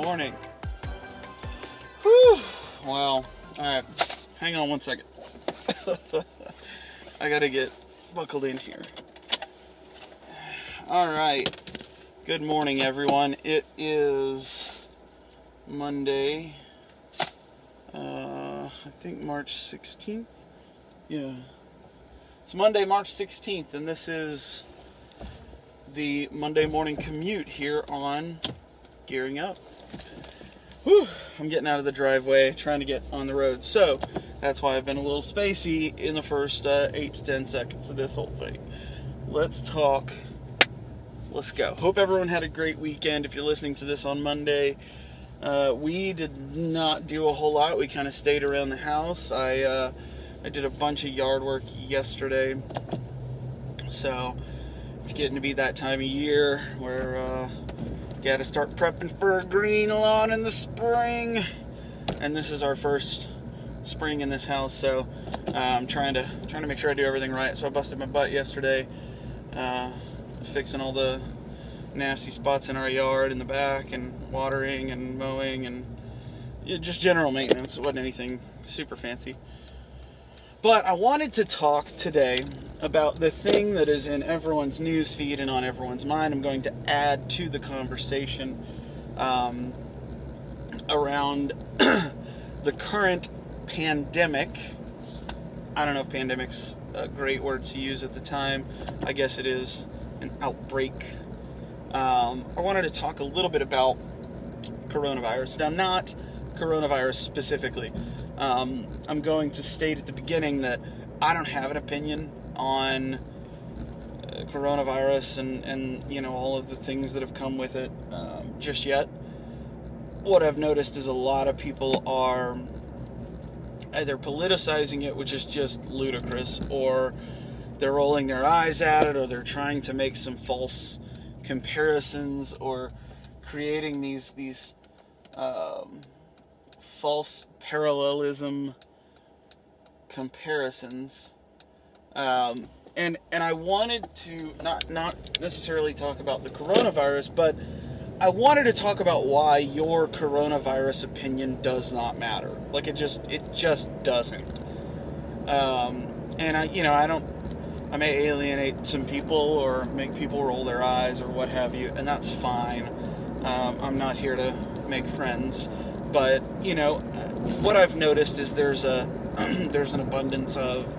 morning. Whew. Wow. Alright. Hang on one second. I gotta get buckled in here. Alright. Good morning, everyone. It is Monday. I think March 16th? Yeah. It's Monday, March 16th, and this is the Monday morning commute here on Gearing Up. Whew, I'm getting out of the driveway, trying to get on the road. So, that's why I've been a little spacey in the first 8 to 10 seconds of this whole thing. Let's talk. Let's go. Hope everyone had a great weekend. If you're listening to this on Monday, we did not do a whole lot. We kind of stayed around the house. I did a bunch of yard work yesterday. So, it's getting to be that time of year where got to start prepping for a green lawn in the spring. And this is our first spring in this house, so I'm trying to make sure I do everything right. So I busted my butt yesterday, fixing all the nasty spots in our yard in the back, and watering and mowing, and just general maintenance. It wasn't anything super fancy. But I wanted to talk today about the thing that is in everyone's news feed and on everyone's mind. I'm going to add to the conversation around the current pandemic. I don't know if pandemic's a great word to use at the time. I guess it is an outbreak. I wanted to talk a little bit about coronavirus. Now, not coronavirus specifically. I'm going to state at the beginning that I don't have an opinion on coronavirus and all of the things that have come with it just yet. What I've noticed is a lot of people are either politicizing it, which is just ludicrous, or they're rolling their eyes at it, or they're trying to make some false comparisons, or creating these false parallelism comparisons. And I wanted to not necessarily talk about the coronavirus, but I wanted to talk about why your coronavirus opinion does not matter. Like, it just doesn't. And I may alienate some people or make people roll their eyes or what have you, and that's fine. I'm not here to make friends. But, what I've noticed is there's an abundance of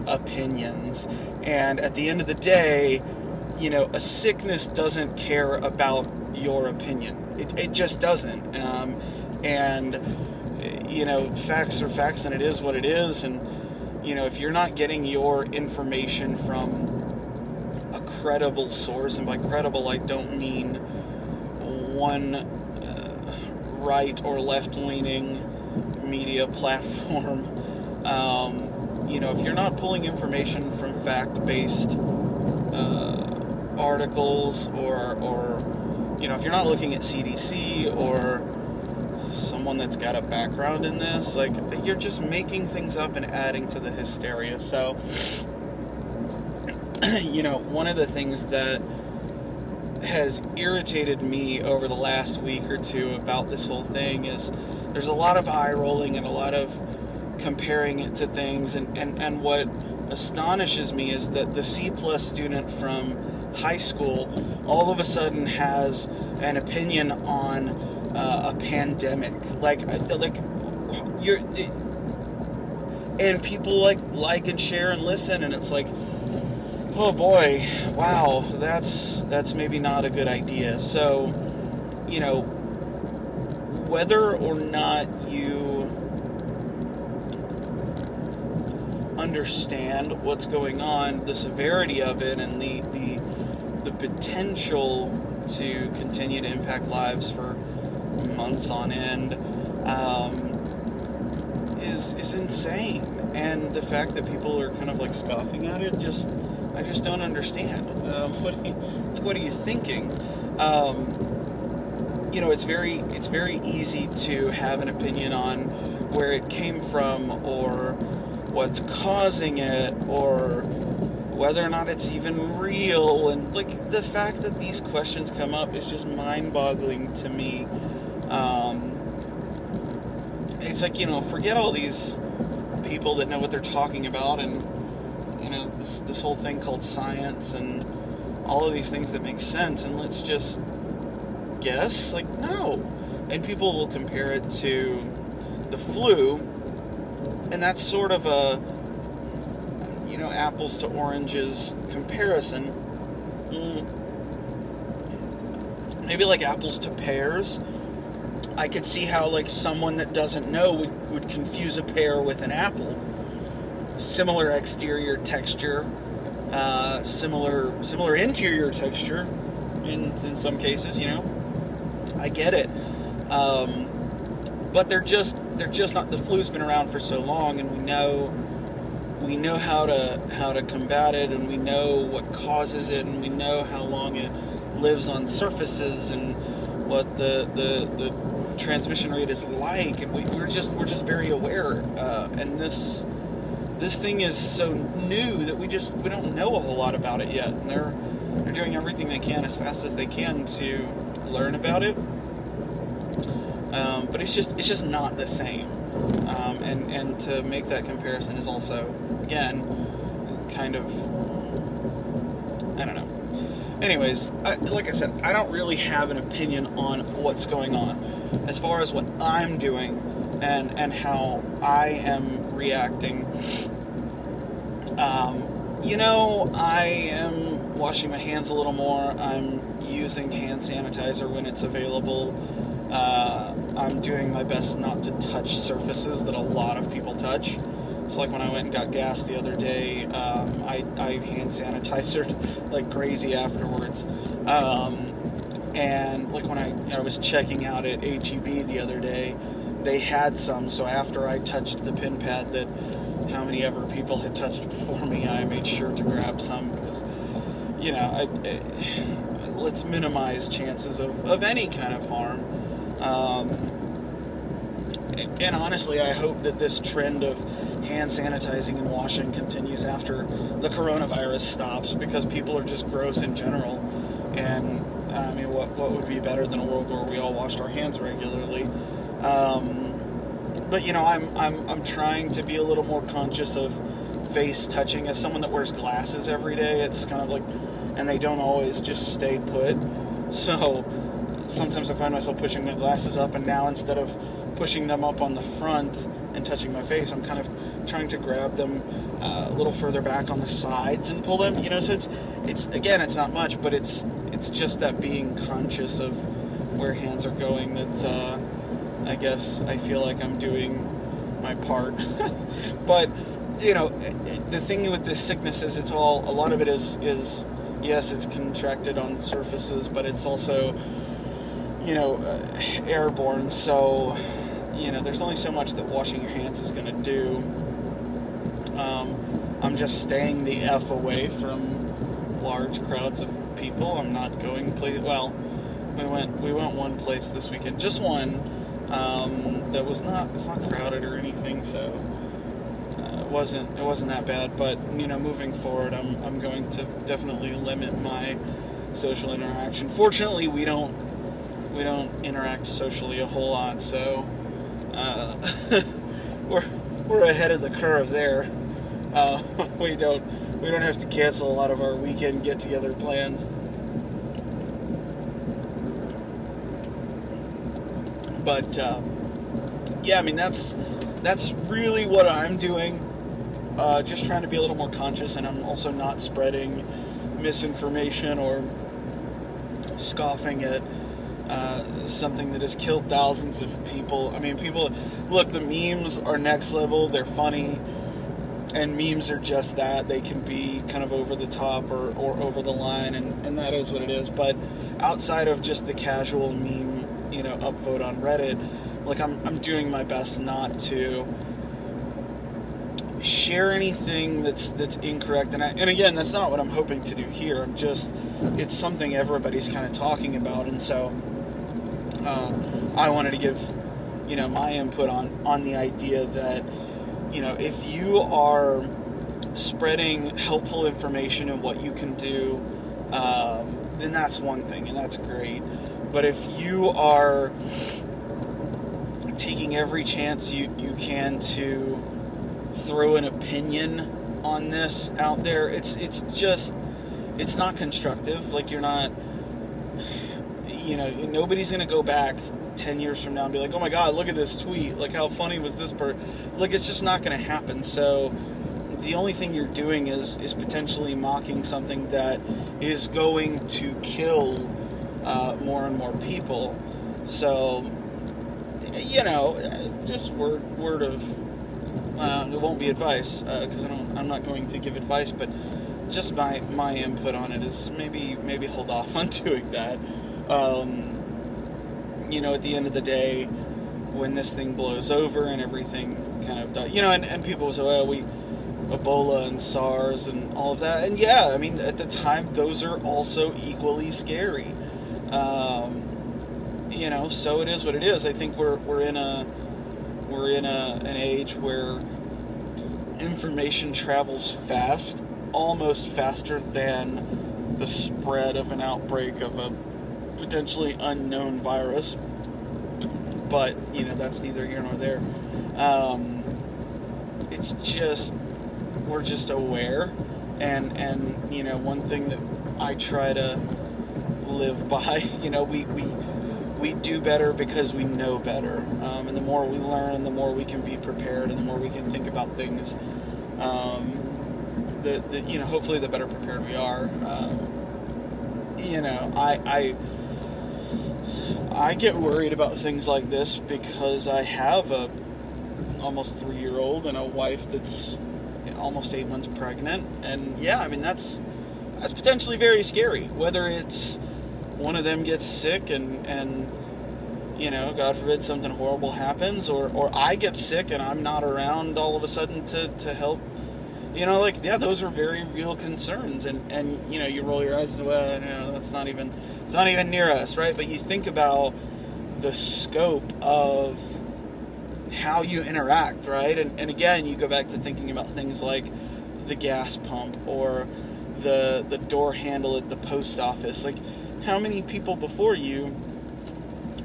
opinions. And at the end of the day, a sickness doesn't care about your opinion. It just doesn't. And facts are facts, and it is what it is. And, if you're not getting your information from a credible source, and by credible, I don't mean one right or left-leaning media platform. If you're not pulling information from fact-based articles, or if you're not looking at CDC or someone that's got a background in this, like, you're just making things up and adding to the hysteria. So, one of the things that has irritated me over the last week or two about this whole thing is there's a lot of eye rolling and a lot of comparing it to things, and what astonishes me is that the C+ student from high school all of a sudden has an opinion on a pandemic, and people like and share and listen, and it's like, oh boy, wow, that's maybe not a good idea. So, whether or not you understand what's going on, the severity of it, and the potential to continue to impact lives for months on end, is insane. And the fact that people are kind of scoffing at it, I just don't understand. What are you thinking? It's very easy to have an opinion on where it came from, or what's causing it, or whether or not it's even real. And the fact that these questions come up is just mind-boggling to me. It's like, forget all these people that know what they're talking about, and this whole thing called science and all of these things that make sense, and let's just guess. Like, no. And people will compare it to the flu, and that's sort of a apples to oranges comparison. Maybe like apples to pears. I could see how, like, someone that doesn't know would confuse a pear with an apple. Similar exterior texture, similar interior texture in some cases, I get it. But they're just not. The flu's been around for so long, and we know how to combat it, and we know what causes it, and we know how long it lives on surfaces, and what the transmission rate is like, and we're just very aware. And this thing is so new that we don't know a whole lot about it yet, and they're doing everything they can as fast as they can to learn about it. But it's just not the same. And to make that comparison is also, again, kind of, I don't know. Anyways, like I said, I don't really have an opinion on what's going on as far as what I'm doing and how I am reacting. I am washing my hands a little more. I'm using hand sanitizer when it's available. I'm doing my best not to touch surfaces that a lot of people touch. So, like, when I went and got gas the other day, I hand sanitized like crazy afterwards. And like when I was checking out at HEB the other day, they had some. So after I touched the pin pad that how many ever people had touched before me, I made sure to grab some because, let's minimize chances of any kind of harm. And honestly, I hope that this trend of hand sanitizing and washing continues after the coronavirus stops, because people are just gross in general. And I mean, what would be better than a world where we all washed our hands regularly? But I'm trying to be a little more conscious of face touching. As someone that wears glasses every day, it's kind of like, and they don't always just stay put. So sometimes I find myself pushing my glasses up, and now instead of pushing them up on the front and touching my face, I'm kind of trying to grab them a little further back on the sides and pull them. So it's again, it's not much, but it's just that being conscious of where hands are going. That's I guess I feel like I'm doing my part. But the thing with this sickness is a lot of it is yes, it's contracted on surfaces, but it's also airborne. So there's only so much that washing your hands is going to do. I'm just staying the F away from large crowds of people. I'm not going we went one place this weekend, just one, that was it's not crowded or anything, so it wasn't that bad. But moving forward, I'm going to definitely limit my social interaction. Fortunately, we don't interact socially a whole lot, so we're ahead of the curve there. We don't have to cancel a lot of our weekend get-together plans. But yeah, I mean, that's really what I'm doing. Just trying to be a little more conscious, and I'm also not spreading misinformation or scoffing at something that has killed thousands of people. I mean, look, the memes are next level. They're funny, and memes are just that. They can be kind of over the top or over the line, and that is what it is. But outside of just the casual meme, upvote on Reddit, like, I'm doing my best not to share anything that's incorrect. And again, that's not what I'm hoping to do here. It's something everybody's kind of talking about, and so I wanted to give my input on the idea that if you are spreading helpful information and what you can do, then that's one thing, and that's great. But if you are taking every chance you can to throw an opinion on this out there. It's not constructive. Like, you're not, nobody's going to go back 10 years from now and be like, oh my God, look at this tweet. Like, how funny was this part? Like, it's just not going to happen. So the only thing you're doing is potentially mocking something that is going to kill more and more people. So, just word of, it won't be advice, because I'm not going to give advice, but just my input on it is maybe hold off on doing that. At the end of the day, when this thing blows over and everything kind of dies, and people say, well, Ebola and SARS and all of that, and yeah, I mean, at the time, those are also equally scary. So it is what it is. I think we're in an age where information travels fast, almost faster than the spread of an outbreak of a potentially unknown virus. But that's neither here nor there. It's just, we're just aware, and one thing that I try to live by, we do better because we know better, and the more we learn, and the more we can be prepared, and the more we can think about things, hopefully the better prepared we are. I get worried about things like this because I have a almost 3-year-old and a wife that's almost 8 months pregnant, and yeah, I mean, that's potentially very scary. Whether it's one of them gets sick and God forbid something horrible happens, or I get sick and I'm not around all of a sudden to help. Those are very real concerns, and you roll your eyes and say, well, it's not even near us, right? But you think about the scope of how you interact, right? And again, you go back to thinking about things like the gas pump or the door handle at the post office. Like, how many people before you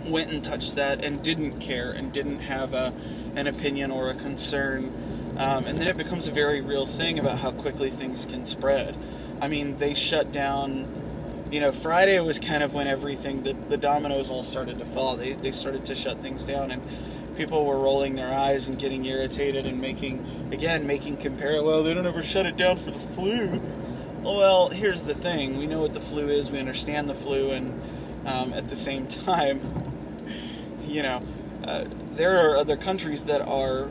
went and touched that and didn't care and didn't have an opinion or a concern? And then it becomes a very real thing about how quickly things can spread. I mean, they shut down, Friday was kind of when everything, the dominoes all started to fall. They started to shut things down, and people were rolling their eyes and getting irritated and making compare, well, they don't ever shut it down for the flu. Well, here's the thing. We know what the flu is. We understand the flu, and at the same time, there are other countries that are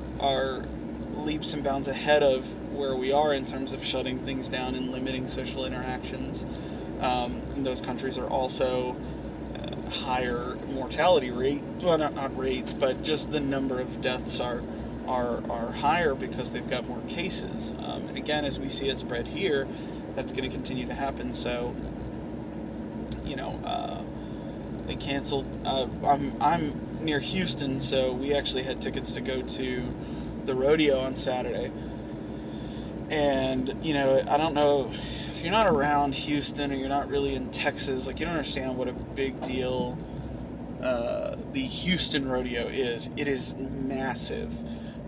leaps and bounds ahead of where we are in terms of shutting things down and limiting social interactions. And those countries are also higher mortality rate. Well, not rates, but just the number of deaths are higher because they've got more cases. And again, as we see it spread here, that's going to continue to happen. So, they canceled. I'm near Houston, so we actually had tickets to go to the rodeo on Saturday. And, I don't know, if you're not around Houston or you're not really in Texas, like, you don't understand what a big deal the Houston rodeo is. It is massive.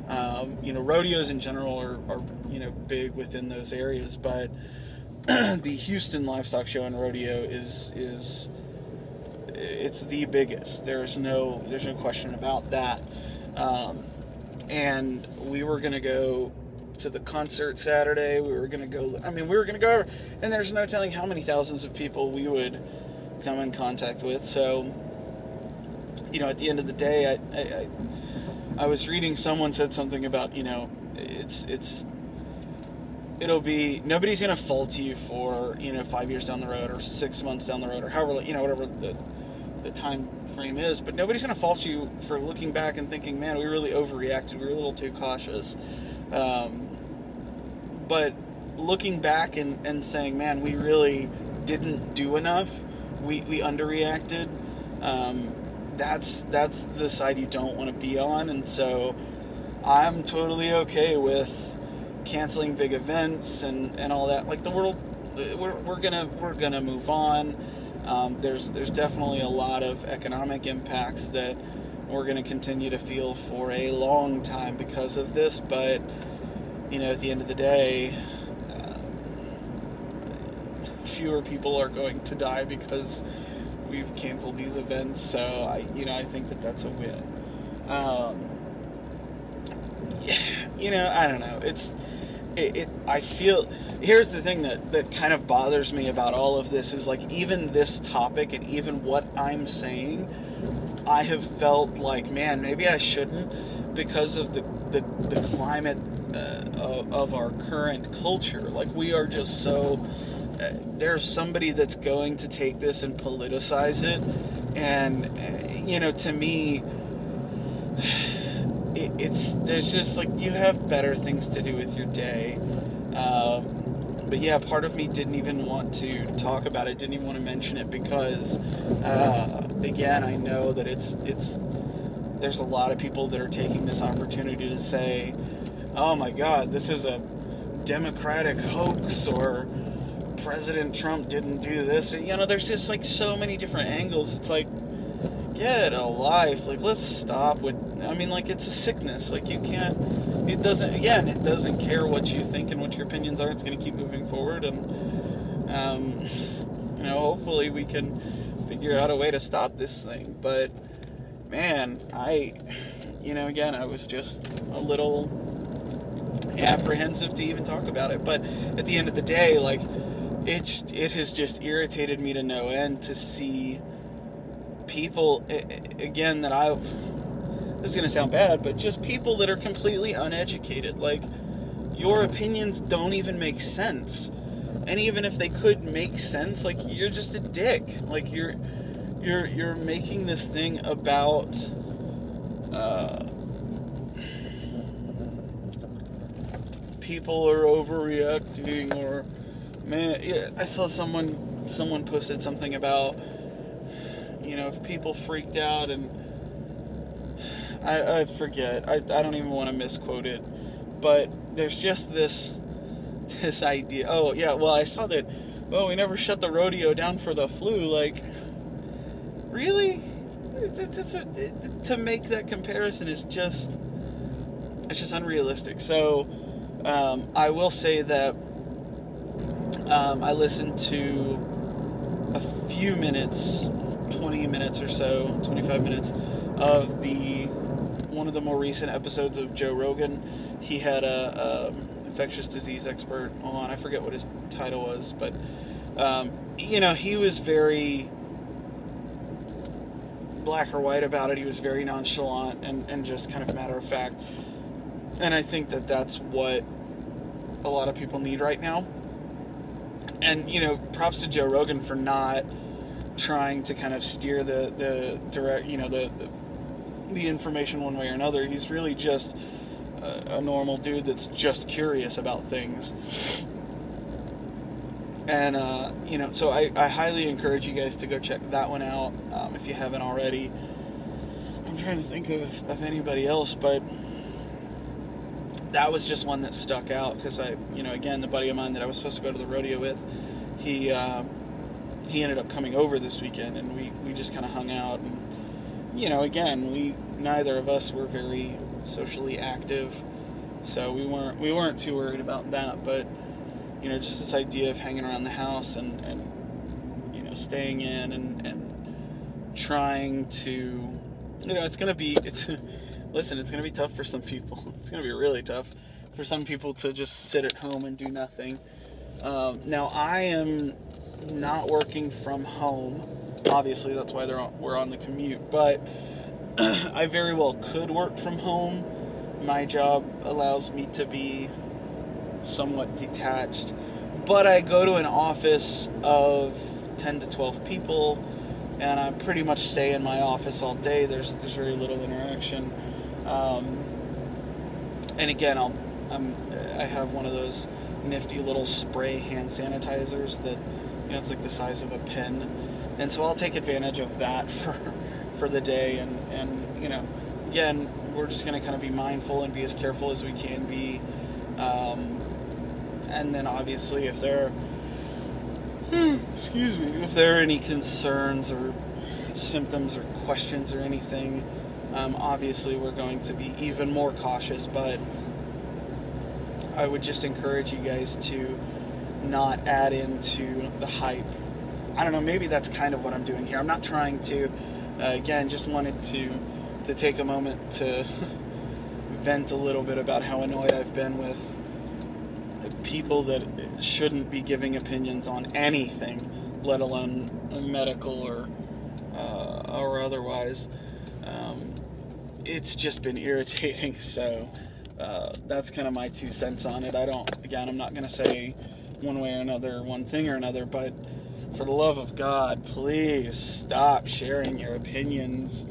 Rodeos in general are big within those areas, but the Houston Livestock Show and Rodeo it's the biggest. There's no question about that. And we were going to go to the concert Saturday. We were going to go, and there's no telling how many thousands of people we would come in contact with. So, at the end of the day, I was reading, someone said something about, it'll be, nobody's going to fault you for, 5 years down the road or 6 months down the road or however, whatever the time frame is, but nobody's going to fault you for looking back and thinking, man, we really overreacted, we were a little too cautious. But looking back and saying, man, we really didn't do enough, we underreacted, that's the side you don't want to be on. And so I'm totally okay with canceling big events and all that. Like, the world, we're gonna move on. There's definitely a lot of economic impacts that we're going to continue to feel for a long time because of this. But, at the end of the day, fewer people are going to die because we've canceled these events. So I think that that's a win. I don't know. I feel, here's the thing that kind of bothers me about all of this is, like, even this topic and even what I'm saying, I have felt like, man, maybe I shouldn't, because of the climate of our current culture. Like, we are just so, there's somebody that's going to take this and politicize it, and, to me, there's just, like, you have better things to do with your day. But yeah, part of me didn't even want to talk about it, didn't even want to mention it, because again, I know that there's a lot of people that are taking this opportunity to say, oh my God, this is a Democratic hoax, or President Trump didn't do this. There's just, like, so many different angles. It's like, get a life. Like, let's stop with, it's a sickness. Like, it doesn't care what you think and what your opinions are. It's going to keep moving forward, and, hopefully we can figure out a way to stop this thing. But, man, I was just a little apprehensive to even talk about it. But at the end of the day, like, it has just irritated me to no end to see people, again, this is going to sound bad, but just people that are completely uneducated. Like, your opinions don't even make sense. And even if they could make sense, like, you're just a dick. Like, you're making this thing about people are overreacting, or, man, yeah, I saw someone posted something about, if people freaked out, and I forget. I don't even want to misquote it. But there's just this idea. Oh, yeah, well, I saw that, we never shut the rodeo down for the flu. Like, really? To make that comparison is just, it's just unrealistic. So, I will say that I listened to a few minutes, 20 minutes or so, 25 minutes of one of the more recent episodes of Joe Rogan. He had a infectious disease expert on. I forget what his title was, but he was very black or white about it. He was very nonchalant and just kind of matter of fact. And I think that that's what a lot of people need right now. And, props to Joe Rogan for not trying to kind of steer the direct, the information one way or another. He's really just a normal dude that's just curious about things. And, so I highly encourage you guys to go check that one out, if you haven't already. I'm trying to think of anybody else, but that was just one that stuck out, because again, the buddy of mine that I was supposed to go to the rodeo with, he ended up coming over this weekend, and we just kind of hung out, and, again, neither of us were very socially active, so we weren't too worried about that. But, just this idea of hanging around the house and staying in and trying to, it's going to be tough for some people. It's going to be really tough for some people to just sit at home and do nothing. Now, I am not working from home. Obviously, that's why we're on the commute. But I very well could work from home. My job allows me to be somewhat detached. But I go to an office of 10 to 12 people, and I pretty much stay in my office all day. There's very little interaction. And again, I have one of those nifty little spray hand sanitizers that, it's like the size of a pen, and so I'll take advantage of that for the day, and again, we're just going to kind of be mindful and be as careful as we can be, and then obviously if there are any concerns or symptoms or questions or anything, Obviously, we're going to be even more cautious, but I would just encourage you guys to not add into the hype. I don't know, maybe that's kind of what I'm doing here. I'm not trying to, again, just wanted to take a moment to vent a little bit about how annoyed I've been with people that shouldn't be giving opinions on anything, let alone medical or otherwise. It's just been irritating, so that's kind of my 2 cents on it. I'm not going to say one way or another, one thing or another, but for the love of God, please stop sharing your opinions.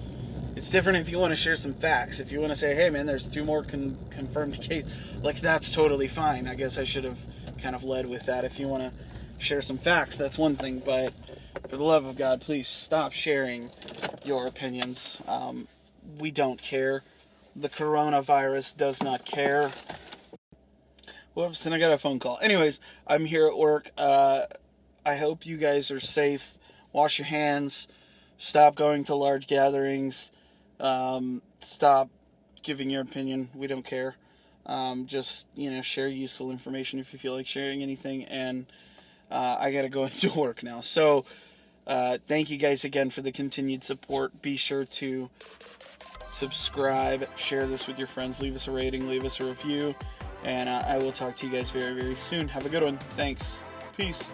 It's different if you want to share some facts. If you want to say, hey man, there's 2 more confirmed cases, like, that's totally fine. I guess I should have kind of led with that. If you want to share some facts, that's one thing, but for the love of God, please stop sharing your opinions. We don't care. The coronavirus does not care. Whoops, and I got a phone call. Anyways, I'm here at work. I hope you guys are safe. Wash your hands. Stop going to large gatherings. Stop giving your opinion. We don't care. Just, share useful information if you feel like sharing anything. And I got to go into work now. So, thank you guys again for the continued support. Be sure to subscribe, share this with your friends, leave us a rating, leave us a review, and I will talk to you guys very, very soon. Have a good one. Thanks. Peace.